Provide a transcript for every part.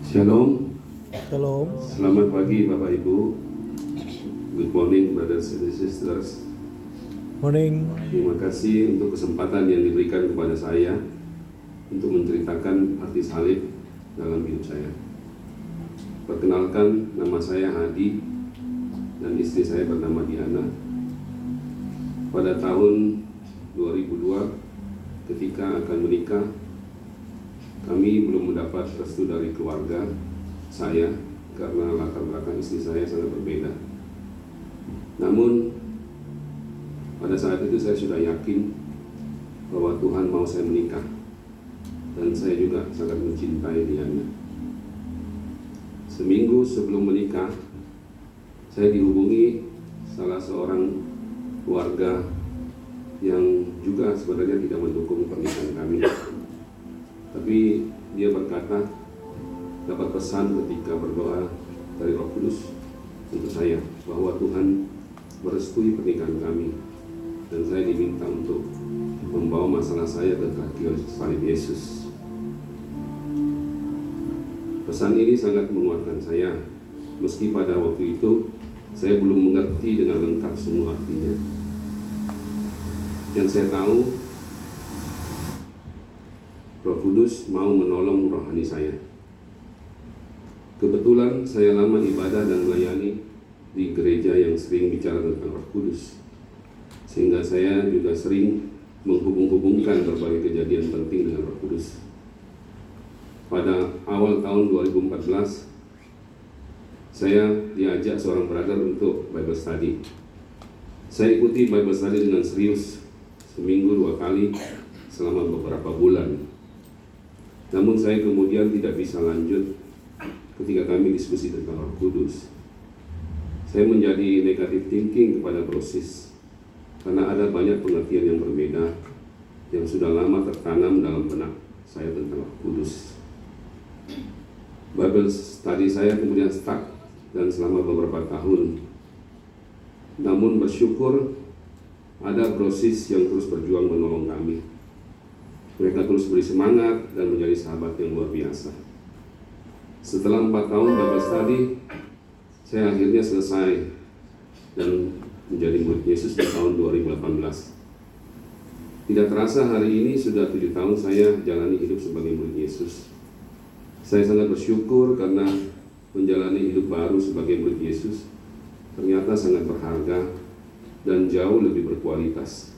Shalom. Shalom. Selamat pagi Bapak Ibu. Good morning brothers and sisters. Morning. Terima kasih untuk kesempatan yang diberikan kepada saya untuk menceritakan arti salib dalam hidup saya. Perkenalkan, nama saya Hadi dan istri saya bernama Diana. Pada tahun 2002 ketika akan menikah, kami belum mendapat restu dari keluarga saya karena latar belakang istri saya sangat berbeda. Namun pada saat itu saya sudah yakin bahwa Tuhan mau saya menikah dan saya juga sangat mencintai Diana. Seminggu sebelum menikah, saya dihubungi salah seorang keluarga yang juga sebenarnya tidak mendukung pernikahan kami. Tapi dia berkata dapat pesan ketika berdoa dari Roh Kudus untuk saya bahwa Tuhan merestui pernikahan kami dan saya diminta untuk membawa masalah saya ke kaki salib Yesus. Pesan ini sangat menguatkan saya, meski pada waktu itu saya belum mengerti dengan lengkap semua artinya. Yang saya tahu, Roh Kudus mau menolong rohani saya. Kebetulan saya lama ibadah dan melayani di gereja yang sering bicara tentang Roh Kudus, sehingga saya juga sering menghubung-hubungkan berbagai kejadian penting dengan Roh Kudus. Pada awal tahun 2014, saya diajak seorang brother untuk Bible study. Saya ikuti Bible study dengan serius, seminggu 2 kali selama beberapa bulan. Namun saya kemudian tidak bisa lanjut ketika kami diskusi tentang Roh Kudus. Saya menjadi negatif thinking kepada proses karena ada banyak pengertian yang berbeda yang sudah lama tertanam dalam benak saya tentang Roh Kudus. Bible study saya kemudian stuck dan selama beberapa tahun. Namun bersyukur ada proses yang terus berjuang menolong kami. Mereka terus beri semangat dan menjadi sahabat yang luar biasa. Setelah 4 tahun Bible study, saya akhirnya selesai dan menjadi murid Yesus di tahun 2018. Tidak terasa hari ini sudah 7 tahun saya jalani hidup sebagai murid Yesus. Saya sangat bersyukur karena menjalani hidup baru sebagai murid Yesus ternyata sangat berharga dan jauh lebih berkualitas.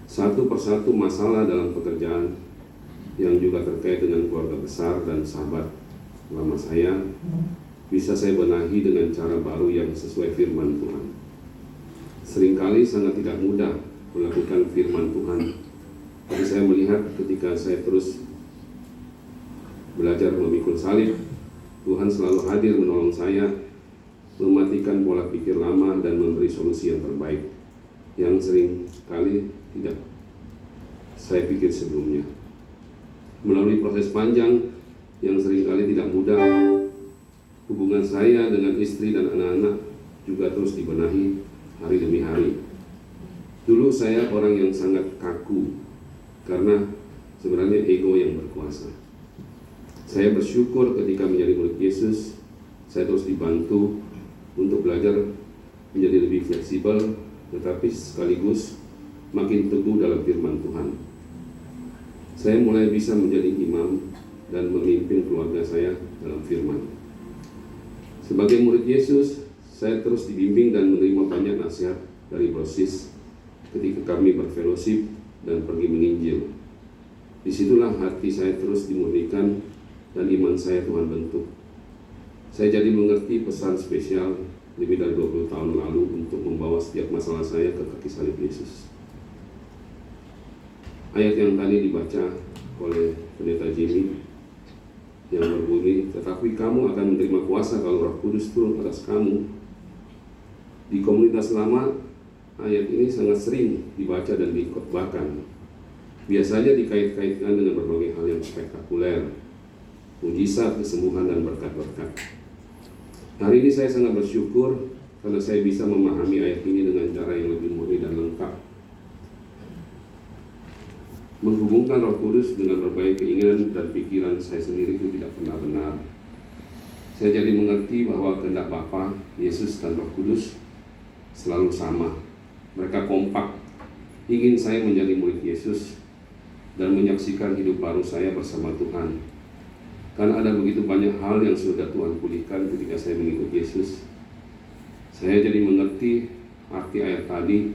Satu persatu masalah dalam pekerjaan yang juga terkait dengan keluarga besar dan sahabat lama saya bisa saya benahi dengan cara baru yang sesuai firman Tuhan. Seringkali sangat tidak mudah melakukan firman Tuhan, tapi saya melihat ketika saya terus belajar memikul salib, Tuhan selalu hadir menolong saya mematikan pola pikir lama dan memberi solusi yang terbaik yang sering kali tidak saya pikir sebelumnya. Melalui proses panjang yang seringkali tidak mudah, hubungan saya dengan istri dan anak-anak juga terus dibenahi hari demi hari. Dulu saya orang yang sangat kaku karena sebenarnya ego yang berkuasa. Saya bersyukur ketika menjadi murid Yesus, saya terus dibantu untuk belajar menjadi lebih fleksibel, tetapi sekaligus makin teguh dalam firman Tuhan. Saya mulai bisa menjadi imam dan memimpin keluarga saya dalam firman. Sebagai murid Yesus, saya terus dibimbing dan menerima banyak nasihat dari proses ketika kami berfellowship dan pergi menginjil. Disitulah hati saya terus dimurnikan dan iman saya Tuhan bentuk. Saya jadi mengerti pesan spesial lebih dari 20 tahun lalu untuk membawa setiap masalah saya ke kaki salib Yesus. Ayat yang tadi dibaca oleh Pendeta Jimmy yang berbunyi, tetapi kamu akan menerima kuasa kalau Roh Kudus turun atas kamu. Di komunitas lama, ayat ini sangat sering dibaca dan dikhotbahkan. Biasanya dikait-kaitkan dengan berbagai hal yang spektakuler, mujizat, kesembuhan, dan berkat-berkat. Hari ini saya sangat bersyukur karena saya bisa memahami ayat ini dengan cara yang lebih murni dan lengkap. Menghubungkan Roh Kudus dengan berbagai keinginan dan pikiran saya sendiri itu tidak pernah benar. Saya jadi mengerti bahwa kehendak Bapa, Yesus dan Roh Kudus selalu sama. Mereka kompak ingin saya menjadi murid Yesus dan menyaksikan hidup baru saya bersama Tuhan. Karena ada begitu banyak hal yang sudah Tuhan pulihkan ketika saya mengikut Yesus. Saya jadi mengerti arti ayat tadi,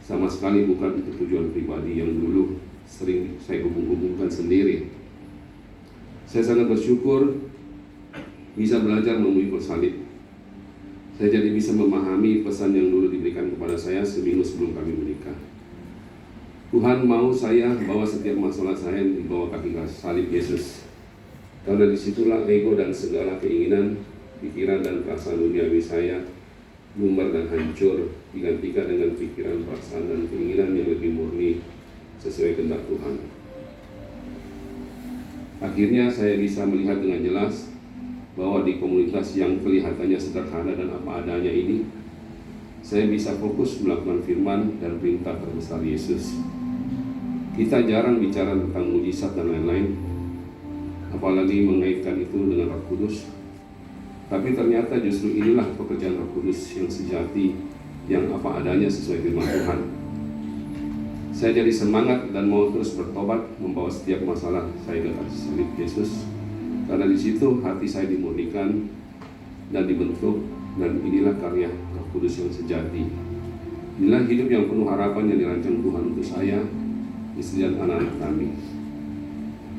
sama sekali bukan untuk tujuan pribadi yang dulu sering saya hubung-hubungkan sendiri. Saya sangat bersyukur bisa belajar memikul salib. Saya jadi bisa memahami pesan yang dulu diberikan kepada saya seminggu sebelum kami menikah. Tuhan mau saya bawa setiap masalah saya di bawah kaki salib Yesus. Karena disitulah ego dan segala keinginan, pikiran dan perasaan duniawi saya lumbar dan hancur, digantikan dengan pikiran, perasaan, dan keinginan yang lebih murni sesuai kehendak Tuhan. Akhirnya saya bisa melihat dengan jelas bahwa di komunitas yang kelihatannya sederhana dan apa adanya ini, saya bisa fokus melakukan firman dan perintah terbesar Yesus. Kita jarang bicara tentang mujizat dan lain-lain, apalagi mengaitkan itu dengan Roh Kudus. Tapi ternyata justru inilah pekerjaan Roh Kudus yang sejati, yang apa adanya sesuai firman Tuhan. Saya jadi semangat dan mau terus bertobat, membawa setiap masalah saya ke atas salib Yesus. Karena di situ hati saya dimurnikan dan dibentuk, dan inilah karya Roh Kudus yang sejati. Inilah hidup yang penuh harapan yang dirancang Tuhan untuk saya, istri dan anak-anak kami.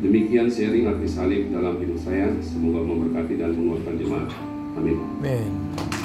Demikian sharing arti salib dalam hidup saya. Semoga memberkati dan menguatkan jemaat. Amin. Amin.